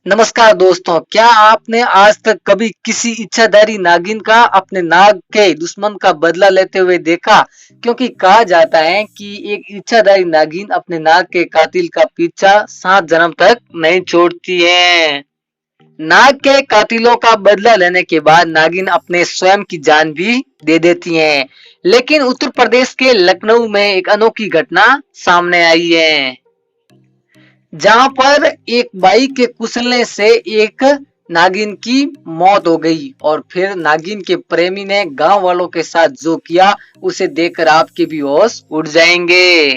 नमस्कार दोस्तों, क्या आपने आज तक कभी किसी इच्छाधारी नागिन का अपने नाग के दुश्मन का बदला लेते हुए देखा? क्योंकि कहा जाता है कि एक इच्छाधारी नागिन अपने नाग के कातिल का पीछा 7 जन्म तक नहीं छोड़ती है। नाग के कातिलों का बदला लेने के बाद नागिन अपने स्वयं की जान भी दे देती हैं। लेकिन उत्तर प्रदेश के लखनऊ में एक अनोखी घटना सामने आई है, जहां पर एक बाई के कुचलने से एक नागिन की मौत हो गई और फिर नागिन के प्रेमी ने गांव वालों के साथ जो किया उसे देखकर आपके भी होश उड़ जाएंगे।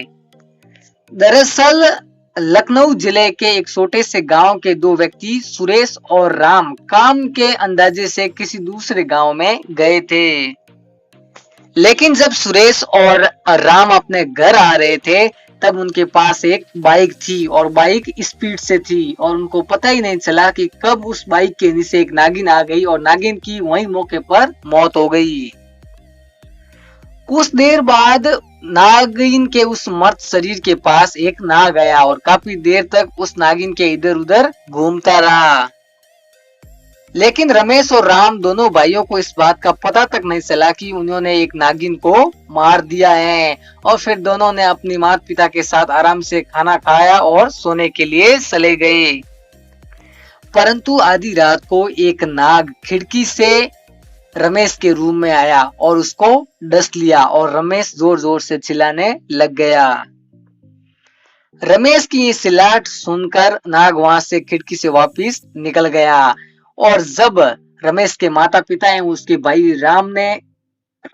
दरअसल लखनऊ जिले के एक छोटे से गांव के दो व्यक्ति सुरेश और राम काम के अंदाजे से किसी दूसरे गांव में गए थे। लेकिन जब सुरेश और राम अपने घर आ रहे थे तब उनके पास एक बाइक थी और बाइक स्पीड से थी और उनको पता ही नहीं चला कि कब उस बाइक के नीचे एक नागिन आ गई और नागिन की वहीं मौके पर मौत हो गई। कुछ देर बाद नागिन के उस मर्त शरीर के पास एक नाग आया और काफी देर तक उस नागिन के इधर उधर घूमता रहा। लेकिन रमेश और राम दोनों भाइयों को इस बात का पता तक नहीं चला कि उन्होंने एक नागिन को मार दिया है और फिर दोनों ने अपनी माता पिता के साथ आराम से खाना खाया और सोने के लिए चले गए। परंतु आधी रात को एक नाग खिड़की से रमेश के रूम में आया और उसको डस लिया और रमेश जोर जोर से चिल्लाने लग गया। रमेश की ये चिल्लाहट सुनकर नाग वहां से खिड़की से वापस निकल गया और जब रमेश के माता पिता हैं उसके भाई राम ने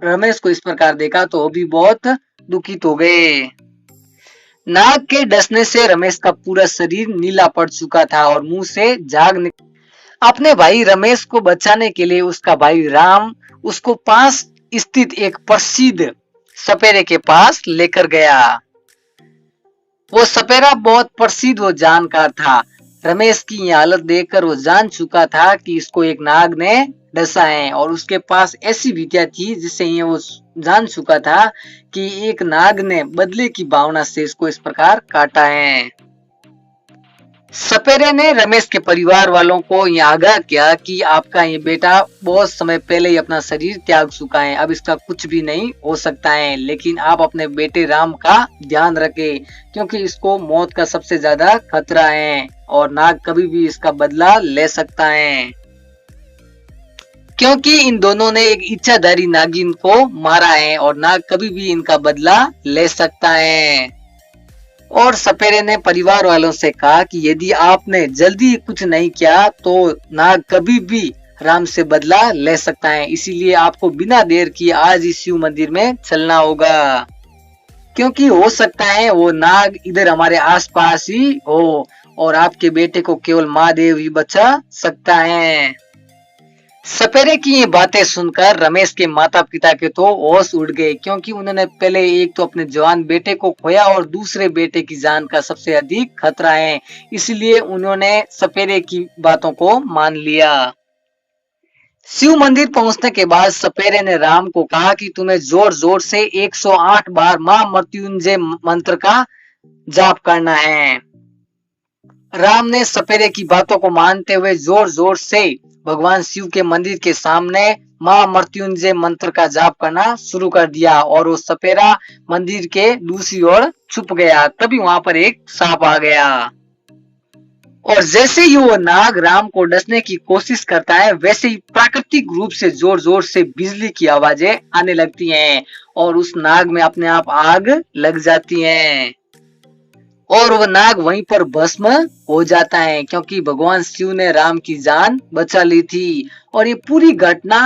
रमेश को इस प्रकार देखा तो वो भी बहुत दुखित हो गए। नाग के डसने से रमेश का पूरा शरीर नीला पड़ चुका था और मुंह से झाग निकल। अपने भाई रमेश को बचाने के लिए उसका भाई राम उसको पास स्थित एक प्रसिद्ध सपेरे के पास लेकर गया। वो सपेरा बहुत प्रसिद्ध वो जानकार था। रमेश की ये हालत देखकर वो जान चुका था कि इसको एक नाग ने डसा है और उसके पास ऐसी विद्या थी जिससे ये वो जान चुका था कि एक नाग ने बदले की भावना से इसको इस प्रकार काटा है। सपेरे ने रमेश के परिवार वालों को यह आगाह किया कि आपका ये बेटा बहुत समय पहले ही अपना शरीर त्याग चुका है, अब इसका कुछ भी नहीं हो सकता है, लेकिन आप अपने बेटे राम का ध्यान रखें क्योंकि इसको मौत का सबसे ज्यादा खतरा है और नाग कभी भी इसका बदला ले सकता है, क्योंकि इन दोनों ने एक इच्छाधारी नागिन को मारा है और नाग कभी भी इनका बदला ले सकता है। और सपेरे ने परिवार वालों से कहा कि यदि आपने जल्दी कुछ नहीं किया तो नाग कभी भी राम से बदला ले सकता है, इसीलिए आपको बिना देर किए आज इस शिव मंदिर में चलना होगा क्योंकि हो सकता है वो नाग इधर हमारे आसपास ही हो और आपके बेटे को केवल महादेव ही बचा सकता है। सपेरे की ये बातें सुनकर रमेश के माता पिता के तो होश उड़ गए क्योंकि उन्होंने पहले एक तो अपने जवान बेटे को खोया और दूसरे बेटे की जान का सबसे अधिक खतरा है, इसलिए उन्होंने सपेरे की बातों को मान लिया। शिव मंदिर पहुंचने के बाद सपेरे ने राम को कहा कि तुम्हें जोर जोर से 108 बार मां मृत्युंजय मंत्र का जाप करना है। राम ने सपेरे की बातों को मानते हुए जोर जोर से भगवान शिव के मंदिर के सामने मां मृत्युंजय मंत्र का जाप करना शुरू कर दिया और वो सपेरा मंदिर के दूसरी ओर छुप गया। तभी वहां पर एक सांप आ गया और जैसे ही वो नाग राम को डसने की कोशिश करता है वैसे ही प्राकृतिक रूप से जोर जोर से बिजली की आवाजें आने लगती हैं और उस नाग में अपने आप आग लग जाती है और वह नाग वहीं पर भस्म हो जाता है क्योंकि भगवान शिव ने राम की जान बचा ली थी। और ये पूरी घटना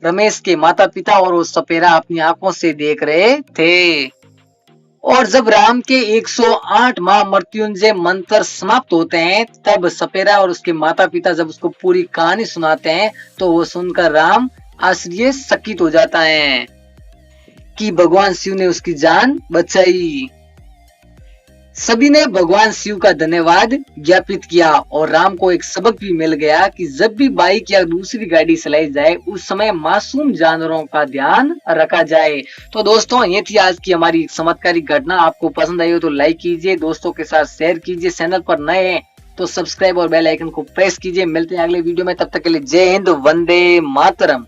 रमेश के माता पिता और वो सपेरा अपनी आंखों से देख रहे थे। और जब राम के 108 मां मृत्युंजय मंत्र समाप्त होते हैं तब सपेरा और उसके माता पिता जब उसको पूरी कहानी सुनाते हैं तो वो सुनकर राम आश्चर्यचकित हो जाता है कि भगवान शिव ने उसकी जान बचाई। सभी ने भगवान शिव का धन्यवाद ज्ञापित किया और राम को एक सबक भी मिल गया कि जब भी बाइक या दूसरी गाड़ी चलाई जाए उस समय मासूम जानवरों का ध्यान रखा जाए। तो दोस्तों ये थी आज की हमारी चमत्कारिक घटना। आपको पसंद आई हो तो लाइक कीजिए, दोस्तों के साथ शेयर कीजिए, चैनल पर नए हैं तो सब्सक्राइब और बेल आइकन को प्रेस कीजिए। मिलते हैं अगले वीडियो में, तब तक के लिए जय हिंद, वंदे मातरम।